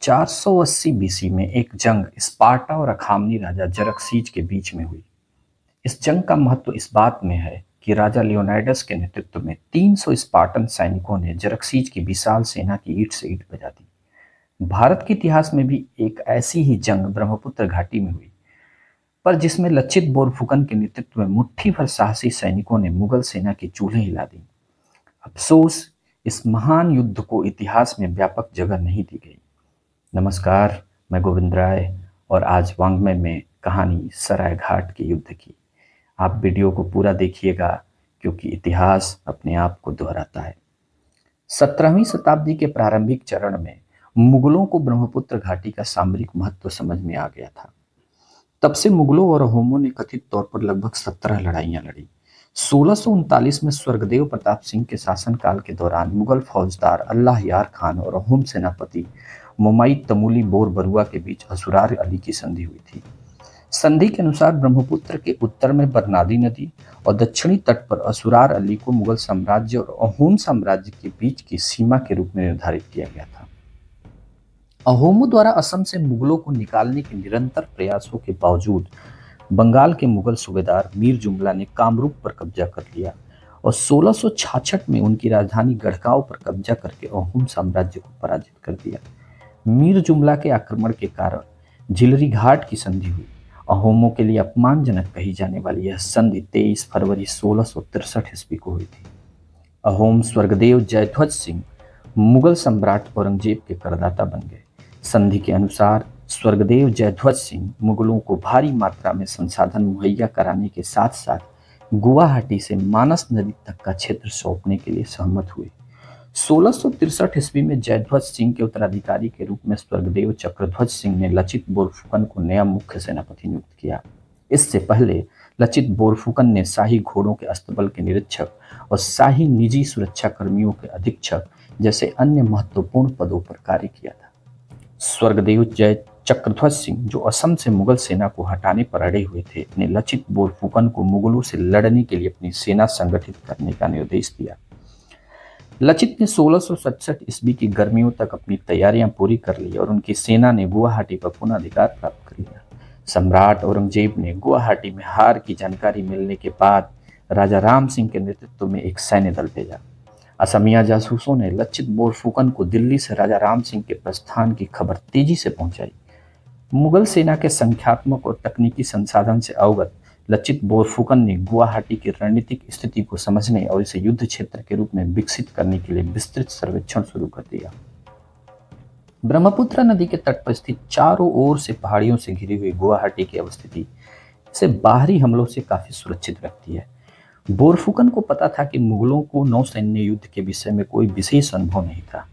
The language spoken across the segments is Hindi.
480 बीसी में एक जंग स्पार्टा और अखामनी राजा जरक्सीज के बीच में हुई। इस जंग का महत्व इस बात में है कि राजा लियोनाइडस के नेतृत्व में 300 स्पार्टन सैनिकों ने जरक्सीज की विशाल सेना की ईंट से ईंट बजा दी। भारत के इतिहास में भी एक ऐसी ही जंग ब्रह्मपुत्र घाटी में हुई, पर जिसमें लचित बोरफुकन के नेतृत्व में मुट्ठी भर साहसी सैनिकों ने मुगल सेना के चूल्हे हिला दी। अफसोस, इस महान युद्ध को इतिहास में व्यापक जगह नहीं दी गई। नमस्कार, मैं गोविंद राय और आज वांग्मय में कहानी सराय घाट के युद्ध की। आप वीडियो को पूरा देखिएगा क्योंकि इतिहास अपने आप को दोहराता है। 17वीं शताब्दी के प्रारंभिक चरण में मुगलों को ब्रह्मपुत्र घाटी का सामरिक महत्व समझ में आ गया था। तब से मुगलों और अहोमों ने कथित तौर पर लगभग 17 लड़ाइयां लड़ी। 1639 में स्वर्गदेव प्रताप सिंह के शासनकाल के दौरान मुगल फौजदार अल्लाह यार खान और अहोम सेनापति मुमाइद तमूली बोर बरुआ के बीच असुरार अली की संधि हुई थी। संधि के अनुसार ब्रह्मपुत्र के उत्तर में बरनादी नदी और दक्षिणी तट पर असुरार अली को मुगल साम्राज्य और अहोम साम्राज्य के बीच की सीमा के रूप में निर्धारित किया गया था। अहोमों द्वारा असम से मुगलों को निकालने के निरंतर प्रयासों के बावजूद बंगाल के मुगल सूबेदार मीर जुमला ने कामरूप पर कब्जा कर लिया और 1666 में उनकी राजधानी गढ़गांव पर कब्जा करके अहोम साम्राज्य को पराजित कर दिया। मीर जुमला के आक्रमण के कारण झिलरी घाट की संधि हुई। अहोमों के लिए अपमानजनक कही जाने वाली यह संधि 23 फरवरी 1663 ईस्वी को हुई थी। अहोम स्वर्गदेव जयध्वज सिंह मुगल सम्राट औरंगजेब के करदाता बन गए। संधि के अनुसार स्वर्गदेव जयध्वज सिंह मुगलों को भारी मात्रा में संसाधन मुहैया कराने के साथ साथ गुवाहाटी से मानस नदी तक का क्षेत्र सौंपने के लिए सहमत हुए। 1663 ईस्वी में जयध्वज सिंह के उत्तराधिकारी के रूप में स्वर्गदेव चक्रध्वज सिंह ने लचित बोरफुकन को नया मुख्य सेनापति नियुक्त किया। इससे पहले लचित बोरफुकन ने शाही घोड़ों के अस्तबल के निरीक्षक और शाही निजी सुरक्षा कर्मियों के अधीक्षक जैसे अन्य महत्वपूर्ण पदों पर कार्य किया था। स्वर्गदेव जय चक्रध्वज सिंह, जो असम से मुगल सेना को हटाने पर अड़े हुए थे, ने लचित बोरफुकन को मुगलों से लड़ने के लिए अपनी सेना संगठित करने का निर्देश दिया। लचित ने 1667 ईस्वी की गर्मियों तक अपनी तैयारियां पूरी कर ली और उनकी सेना ने गुवाहाटी पर पुनः अधिकार प्राप्त कर लिया। सम्राट औरंगजेब ने गुवाहाटी में हार की जानकारी मिलने के बाद राजा राम सिंह के नेतृत्व में एक सैन्य दल भेजा। असमिया जासूसों ने लचित बोरफुकन को दिल्ली से राजा राम सिंह के प्रस्थान की खबर तेजी से पहुंचाई। मुगल सेना के संख्यात्मक और तकनीकी संसाधन से अवगत लचित बोरफुकन ने गुवाहाटी की रणनीतिक स्थिति को समझने और इसे युद्ध क्षेत्र के रूप में विकसित करने के लिए विस्तृत सर्वेक्षण शुरू कर दिया। ब्रह्मपुत्र नदी के तट पर स्थित चारों ओर से पहाड़ियों से घिरी हुई गुवाहाटी की अवस्थिति इसे बाहरी हमलों से काफी सुरक्षित रखती है। बोरफुकन को पता था कि मुगलों को नौसैन्य युद्ध के विषय में कोई विशेष अनुभव नहीं था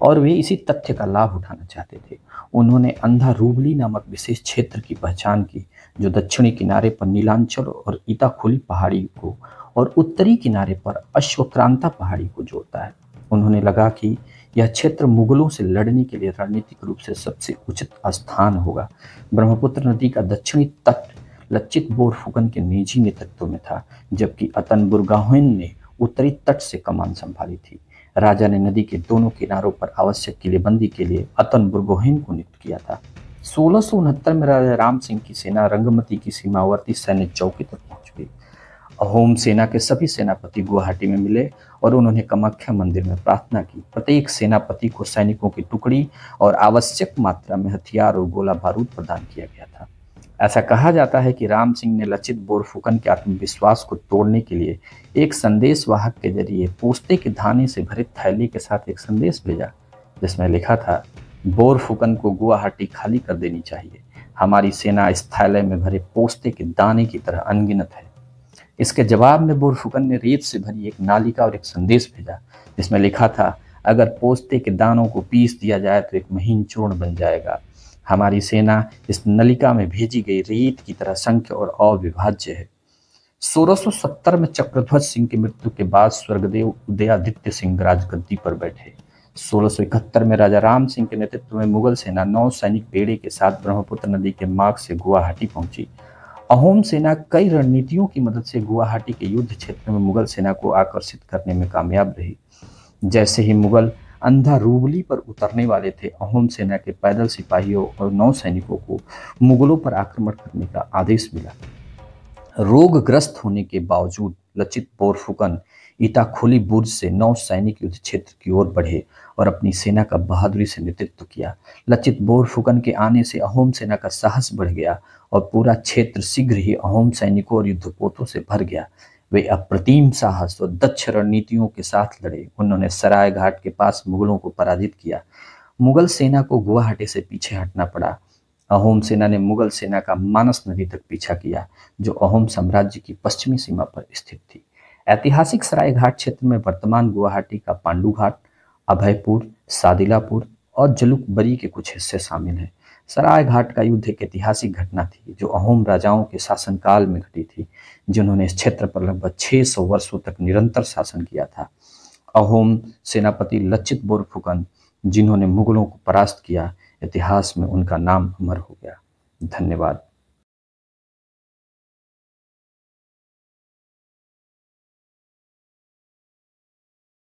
और वे इसी तथ्य का लाभ उठाना चाहते थे। उन्होंने अंधा रूबली नामक विशेष क्षेत्र की पहचान की जो दक्षिणी किनारे पर नीलांचल और ईताखुली पहाड़ी को और उत्तरी किनारे पर अश्वक्रांता पहाड़ी को जोड़ता है। उन्होंने लगा कि यह क्षेत्र मुगलों से लड़ने के लिए रणनीतिक रूप से सबसे उचित स्थान होगा। ब्रह्मपुत्र नदी का दक्षिणी तट लचित बोरफुकन के निजी नेतृत्व में था, जबकि अतन बुरगोहेन ने उत्तरी तट से कमान संभाली थी। राजा ने नदी के दोनों किनारों पर आवश्यक किलेबंदी के लिए अतन बुरगोहेन को नियुक्त किया था। 1669 में राजा राम सिंह की सेना रंगमती की सीमावर्ती सैन्य चौकी तक पहुंच गई। अहोम सेना के सभी सेनापति गुवाहाटी में मिले और उन्होंने कामाख्या मंदिर में प्रार्थना की। प्रत्येक सेनापति को सैनिकों की टुकड़ी और आवश्यक मात्रा में हथियार और गोला बारूद प्रदान किया गया था। ऐसा कहा जाता है कि राम सिंह ने लचित बोरफुकन के आत्मविश्वास को तोड़ने के लिए एक संदेश वाहक के जरिए पोस्ते के दाने से भरे थैली के साथ एक संदेश भेजा, जिसमें लिखा था, बोरफुकन को गुवाहाटी खाली कर देनी चाहिए। हमारी सेना इस थैले में भरे पोस्ते के दाने की तरह अनगिनत है। इसके जवाब में बोरफुकन ने रेत से भरी एक नालिका और एक संदेश भेजा, जिसमें लिखा था, अगर पोस्ते के दानों को पीस दिया जाए तो एक महीन चूर्ण बन जाएगा। हमारी सेना इस नलिका में भेजी गई रेत की तरह संख्य और अविभाज्य है। 1670 में चक्रध्वज सिंह की मृत्यु के बाद स्वर्गदेव उदयादित्य सिंह राजगद्दी पर बैठे। 1671 में राजा राम सिंह के नेतृत्व में मुगल सेना 9 सैनिक बेड़े के साथ ब्रह्मपुत्र नदी के मार्ग से गुवाहाटी पहुंची। अहोम सेना कई रणनीतियों की मदद से गुवाहाटी के युद्ध क्षेत्र में मुगल सेना को आकर्षित करने में कामयाब रही। जैसे ही मुगल अंधारूबली पर उतरने वाले थे, अहोम सेना के पैदल सिपाहियों और नौसैनिकों को मुगलों पर आक्रमण करने का आदेश मिला। रोगग्रस्त होने के बावजूद लचित बोरफुकन इटाखोली बुर्ज से नौ सैनिक युद्ध क्षेत्र की ओर बढ़े और अपनी सेना का बहादुरी से नेतृत्व किया। लचित बोरफुकन के आने से अहोम सेना का साहस बढ़ गया और पूरा क्षेत्र शीघ्र ही अहोम सैनिकों और युद्धपोतों से भर गया। वे अप्रतिम साहस और दक्ष रणनीतियों के साथ लड़े। उन्होंने सराय घाट के पास मुगलों को पराजित किया। मुगल सेना को गुवाहाटी से पीछे हटना पड़ा। अहोम सेना ने मुगल सेना का मानस नदी तक पीछा किया, जो अहोम साम्राज्य की पश्चिमी सीमा पर स्थित थी। ऐतिहासिक सराय घाट क्षेत्र में वर्तमान गुवाहाटी का पांडु घाट, अभयपुर, सादिलापुर और जलुकबरी के कुछ हिस्से शामिल हैं। सराय घाट का युद्ध एक ऐतिहासिक घटना थी जो अहोम राजाओं के शासनकाल में घटी थी, जिन्होंने इस क्षेत्र पर लगभग 600 वर्षों तक निरंतर शासन किया था। अहोम सेनापति लचित बोरफुकन, जिन्होंने मुगलों को परास्त किया, इतिहास में उनका नाम अमर हो गया। धन्यवाद।